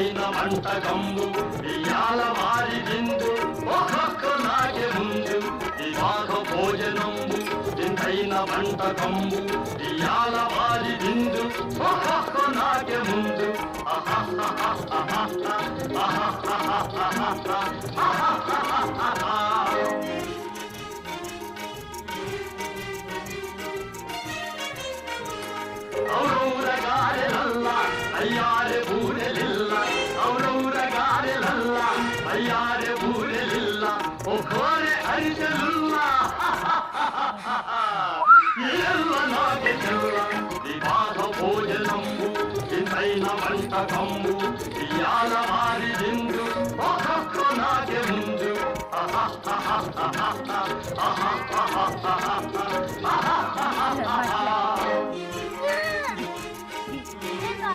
ఇంతైన వంటకంబు ఇయాల వారి విందు ఒక్కొక్క నాకే ముందు వివాహ భోజనంబు ఇంతైన వంటకంబు ఇయాల వారి విందు ఒక్కొక్క నాకే ముందు ಔರಗಾರೆಲಲ್ಲ ಅಯ್ಯಾರೆ ಬೂರೆಲಿಲ್ಲ ಔರಗಾರೆಲಲ್ಲ ಅಯ್ಯಾರೆ ಬೂರೆಲಿಲ್ಲ ಒಕ್ಕೋರೆ ಅರಿಸಲಿಲ್ಲ ಎಲ್ಲ ನಾಗೆ ಚೆಲ್ಲ ವಿವಾಹ ಭೋಜನಂಬು ಇಂತೈನ వంటకంబు ఇయాల వారి విందు ఒక్కొక్క నాకే ముందు